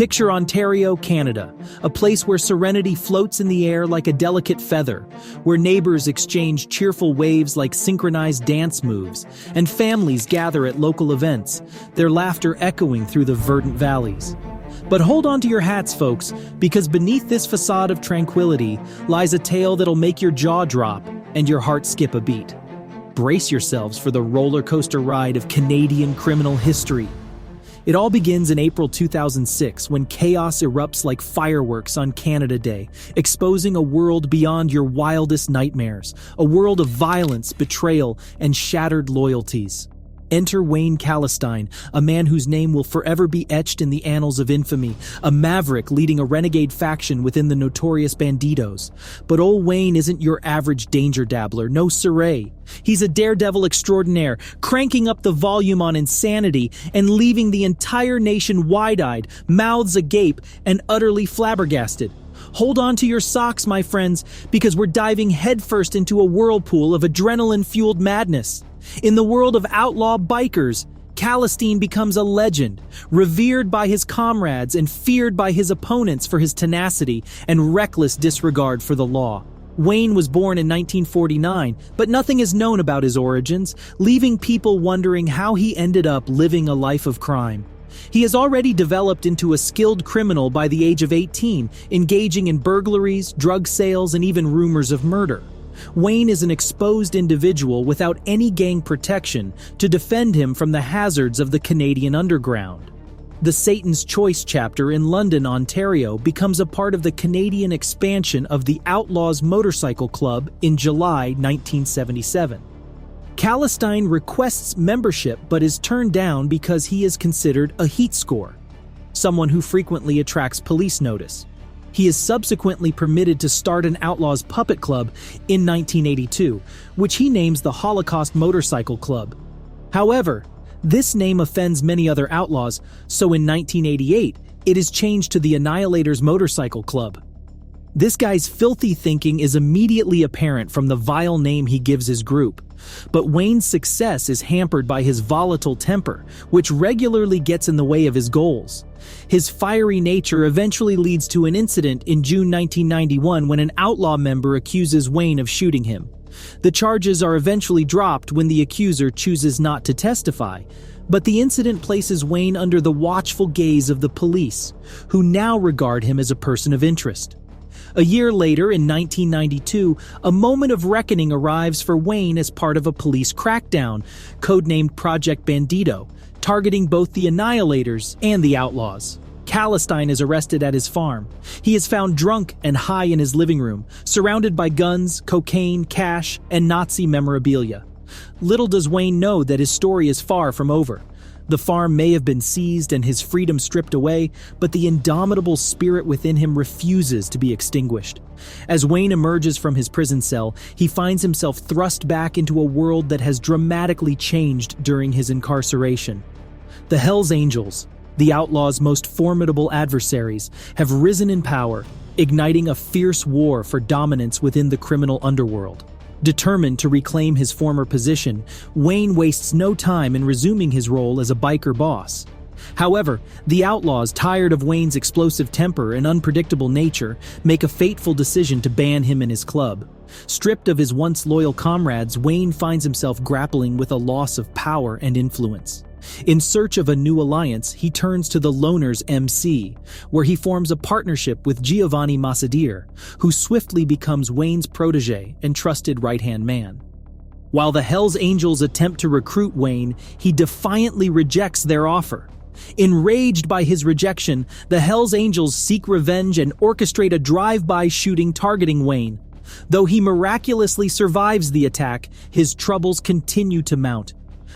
Picture Ontario, Canada, a place where serenity floats in the air like a delicate feather, where neighbors exchange cheerful waves like synchronized dance moves, and families gather at local events, their laughter echoing through the verdant valleys. But hold on to your hats, folks, because beneath this facade of tranquility lies a tale that'll make your jaw drop and your heart skip a beat. Brace yourselves for the roller coaster ride of Canadian criminal history. It all begins in April 2006 when chaos erupts like fireworks on Canada Day, exposing a world beyond your wildest nightmares, a world of violence, betrayal, and shattered loyalties. Enter Wayne Kalistine, a man whose name will forever be etched in the annals of infamy, a maverick leading a renegade faction within the notorious Bandidos. But old Wayne isn't your average danger-dabbler, no siree. He's a daredevil extraordinaire, cranking up the volume on insanity and leaving the entire nation wide-eyed, mouths agape, and utterly flabbergasted. Hold on to your socks, my friends, because we're diving headfirst into a whirlpool of adrenaline-fueled madness. In the world of outlaw bikers, Kalistine becomes a legend, revered by his comrades and feared by his opponents for his tenacity and reckless disregard for the law. Wayne was born in 1949, but nothing is known about his origins, leaving people wondering how he ended up living a life of crime. He has already developed into a skilled criminal by the age of 18, engaging in burglaries, drug sales, and even rumors of murder. Wayne is an exposed individual without any gang protection to defend him from the hazards of the Canadian underground. The Satan's Choice chapter in London, Ontario becomes a part of the Canadian expansion of the Outlaws Motorcycle Club in July 1977. Kalistine requests membership but is turned down because he is considered a heat score, someone who frequently attracts police notice. He is subsequently permitted to start an Outlaws puppet club in 1982, which he names the Holocaust Motorcycle Club. However, this name offends many other outlaws, so in 1988, it is changed to the Annihilators Motorcycle Club. This guy's filthy thinking is immediately apparent from the vile name he gives his group. But Wayne's success is hampered by his volatile temper, which regularly gets in the way of his goals. His fiery nature eventually leads to an incident in June 1991 when an outlaw member accuses Wayne of shooting him. The charges are eventually dropped when the accuser chooses not to testify, but the incident places Wayne under the watchful gaze of the police, who now regard him as a person of interest. A year later, in 1992, a moment of reckoning arrives for Wayne as part of a police crackdown, codenamed Project Bandido, targeting both the Annihilators and the Outlaws. Kalistine is arrested at his farm. He is found drunk and high in his living room, surrounded by guns, cocaine, cash, and Nazi memorabilia. Little does Wayne know that his story is far from over. The farm may have been seized and his freedom stripped away, but the indomitable spirit within him refuses to be extinguished. As Wayne emerges from his prison cell, he finds himself thrust back into a world that has dramatically changed during his incarceration. The Hells Angels, the outlaws' most formidable adversaries, have risen in power, igniting a fierce war for dominance within the criminal underworld. Determined to reclaim his former position, Wayne wastes no time in resuming his role as a biker boss. However, the outlaws, tired of Wayne's explosive temper and unpredictable nature, make a fateful decision to ban him and his club. Stripped of his once loyal comrades, Wayne finds himself grappling with a loss of power and influence. In search of a new alliance, he turns to the Loners MC, where he forms a partnership with Giovanni Massadir, who swiftly becomes Wayne's protege and trusted right-hand man. While the Hells Angels attempt to recruit Wayne, he defiantly rejects their offer. Enraged by his rejection, the Hells Angels seek revenge and orchestrate a drive-by shooting targeting Wayne. Though he miraculously survives the attack, his troubles continue to mount.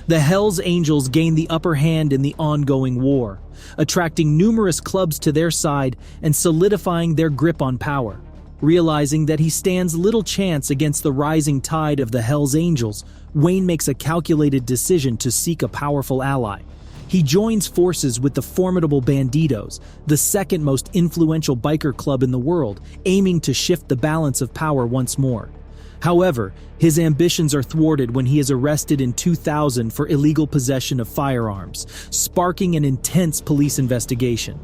The Hells Angels gain the upper hand in the ongoing war, attracting numerous clubs to their side and solidifying their grip on power. Realizing that he stands little chance against the rising tide of the Hells Angels, Wayne makes a calculated decision to seek a powerful ally. He joins forces with the formidable Bandidos, the second most influential biker club in the world, aiming to shift the balance of power once more. However, his ambitions are thwarted when he is arrested in 2000 for illegal possession of firearms, sparking an intense police investigation.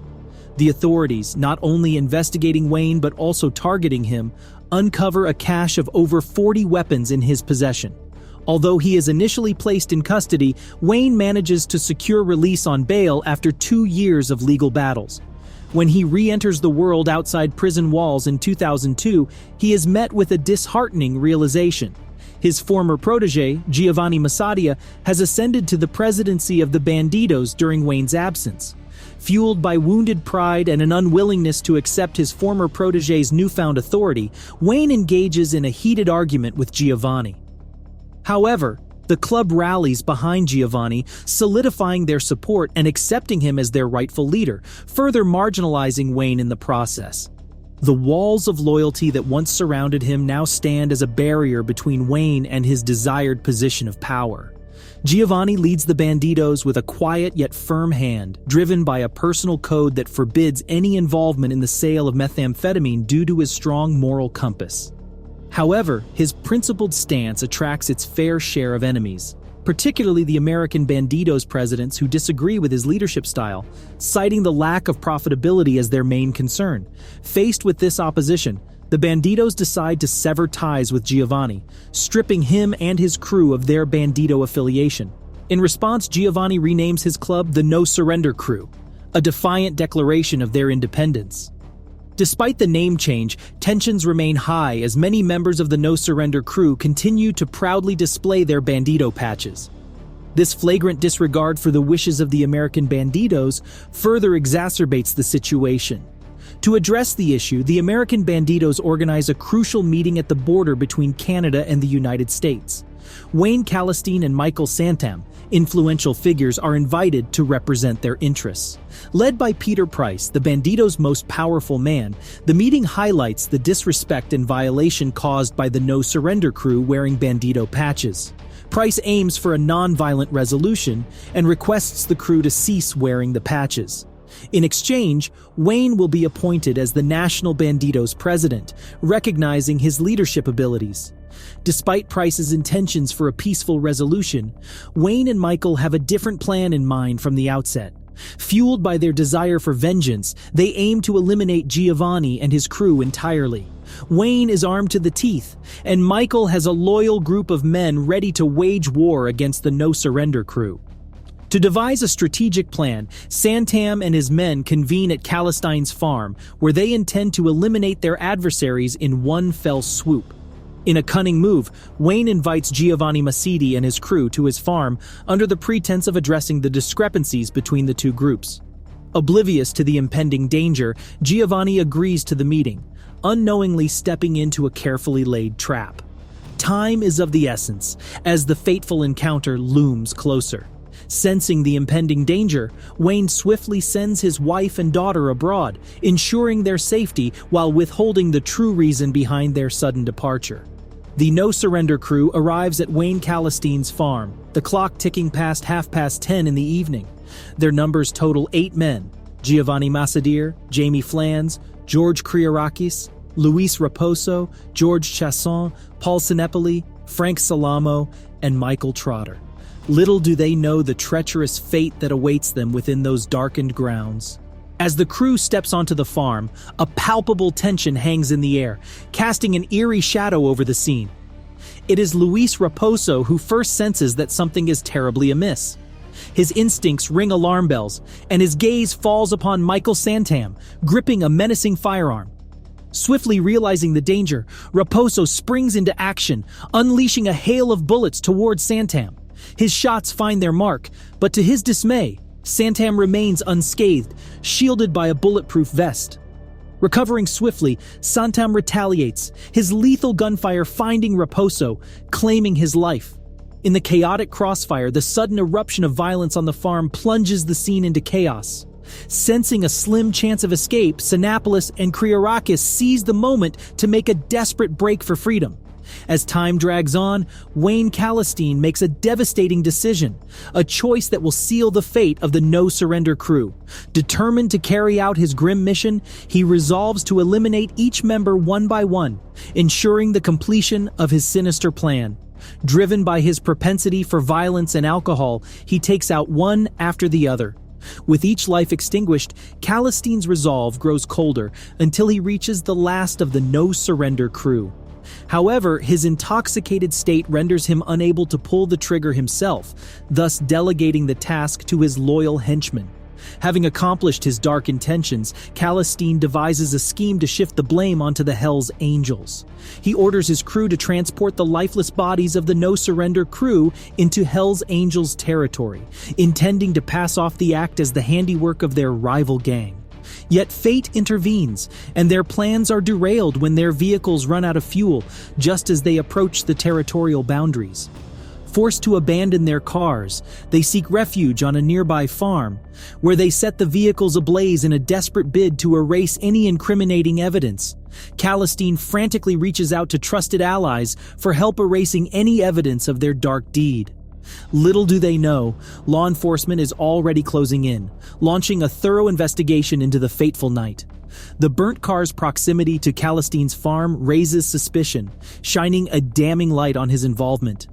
The authorities, not only investigating Wayne but also targeting him, uncover a cache of over 40 weapons in his possession. Although he is initially placed in custody, Wayne manages to secure release on bail after 2 years of legal battles. When he re-enters the world outside prison walls in 2002, he is met with a disheartening realization. His former protege, Giovanni Massadia, has ascended to the presidency of the Bandidos during Wayne's absence. Fueled by wounded pride and an unwillingness to accept his former protege's newfound authority, Wayne engages in a heated argument with Giovanni. However, the club rallies behind Giovanni, solidifying their support and accepting him as their rightful leader, further marginalizing Wayne in the process. The walls of loyalty that once surrounded him now stand as a barrier between Wayne and his desired position of power. Giovanni leads the Bandidos with a quiet yet firm hand, driven by a personal code that forbids any involvement in the sale of methamphetamine due to his strong moral compass. However, his principled stance attracts its fair share of enemies, particularly the American Bandidos presidents who disagree with his leadership style, citing the lack of profitability as their main concern. Faced with this opposition, the Bandidos decide to sever ties with Giovanni, stripping him and his crew of their Bandido affiliation. In response, Giovanni renames his club the No Surrender Crew, a defiant declaration of their independence. Despite the name change, tensions remain high as many members of the No Surrender Crew continue to proudly display their Bandido patches. This flagrant disregard for the wishes of the American Bandidos further exacerbates the situation. To address the issue, the American Bandidos organize a crucial meeting at the border between Canada and the United States. Wayne Kalistine and Michael Santam, influential figures, are invited to represent their interests. Led by Peter Price, the Bandidos' most powerful man, the meeting highlights the disrespect and violation caused by the No Surrender Crew wearing Bandido patches. Price aims for a non-violent resolution and requests the crew to cease wearing the patches. In exchange, Wayne will be appointed as the National Bandidos president, recognizing his leadership abilities. Despite Price's intentions for a peaceful resolution, Wayne and Michael have a different plan in mind from the outset. Fueled by their desire for vengeance, they aim to eliminate Giovanni and his crew entirely. Wayne is armed to the teeth, and Michael has a loyal group of men ready to wage war against the No Surrender Crew. To devise a strategic plan, Santam and his men convene at Kalistine's farm, where they intend to eliminate their adversaries in one fell swoop. In a cunning move, Wayne invites Giovanni Massadia and his crew to his farm under the pretense of addressing the discrepancies between the two groups. Oblivious to the impending danger, Giovanni agrees to the meeting, unknowingly stepping into a carefully laid trap. Time is of the essence, as the fateful encounter looms closer. Sensing the impending danger, Wayne swiftly sends his wife and daughter abroad, ensuring their safety while withholding the true reason behind their sudden departure. The No Surrender Crew arrives at Wayne Kalistine's farm, the clock ticking past 10:30 in the evening. Their numbers total 8 men: Giovanni Massadia, Jamie Flans, George Kriarakis, Luis Raposo, George Chasson, Paul Sinepoli, Frank Salamo, and Michael Trotter. Little do they know the treacherous fate that awaits them within those darkened grounds. As the crew steps onto the farm, a palpable tension hangs in the air, casting an eerie shadow over the scene. It is Luis Raposo who first senses that something is terribly amiss. His instincts ring alarm bells, and his gaze falls upon Michael Santam, gripping a menacing firearm. Swiftly realizing the danger, Raposo springs into action, unleashing a hail of bullets towards Santam. His shots find their mark, but to his dismay, Santam remains unscathed, shielded by a bulletproof vest. Recovering swiftly, Santam retaliates, his lethal gunfire finding Raposo, claiming his life. In the chaotic crossfire, the sudden eruption of violence on the farm plunges the scene into chaos. Sensing a slim chance of escape, Sinopolis and Kriarakis seize the moment to make a desperate break for freedom. As time drags on, Wayne Kalistine makes a devastating decision, a choice that will seal the fate of the No Surrender Crew. Determined to carry out his grim mission, he resolves to eliminate each member one by one, ensuring the completion of his sinister plan. Driven by his propensity for violence and alcohol, he takes out one after the other. With each life extinguished, Kalistine's resolve grows colder until he reaches the last of the no-surrender crew. However, his intoxicated state renders him unable to pull the trigger himself, thus delegating the task to his loyal henchmen. Having accomplished his dark intentions, Kalistine devises a scheme to shift the blame onto the Hell's Angels. He orders his crew to transport the lifeless bodies of the no-surrender crew into Hell's Angels territory, intending to pass off the act as the handiwork of their rival gang. Yet fate intervenes, and their plans are derailed when their vehicles run out of fuel just as they approach the territorial boundaries. Forced to abandon their cars, they seek refuge on a nearby farm, where they set the vehicles ablaze in a desperate bid to erase any incriminating evidence. Kalistine frantically reaches out to trusted allies for help erasing any evidence of their dark deed. Little do they know, law enforcement is already closing in, launching a thorough investigation into the fateful night. The burnt car's proximity to Kalistine's farm raises suspicion, shining a damning light on his involvement.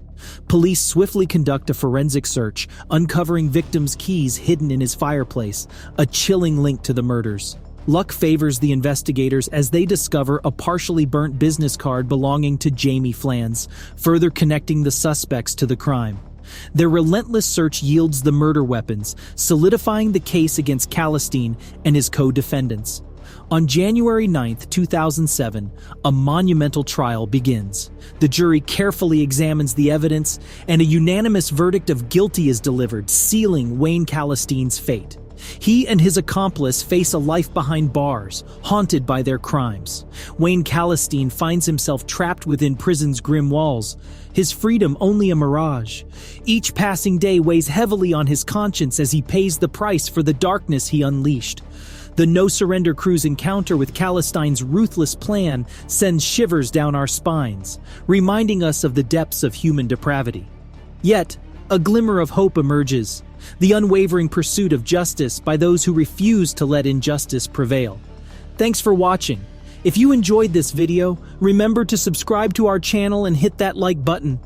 Police swiftly conduct a forensic search, uncovering victims' keys hidden in his fireplace, a chilling link to the murders. Luck favors the investigators as they discover a partially burnt business card belonging to Jamie Flans, further connecting the suspects to the crime. Their relentless search yields the murder weapons, solidifying the case against Kalistine and his co-defendants. On January 9, 2007, a monumental trial begins. The jury carefully examines the evidence, and a unanimous verdict of guilty is delivered, sealing Wayne Kalistine's fate. He and his accomplice face a life behind bars, haunted by their crimes. Wayne Kalistine finds himself trapped within prison's grim walls, his freedom only a mirage. Each passing day weighs heavily on his conscience as he pays the price for the darkness he unleashed. The no-surrender crew's encounter with Kalistine's ruthless plan sends shivers down our spines, reminding us of the depths of human depravity. Yet, a glimmer of hope emerges, the unwavering pursuit of justice by those who refuse to let injustice prevail. Thanks for watching. If you enjoyed this video, remember to subscribe to our channel and hit that like button.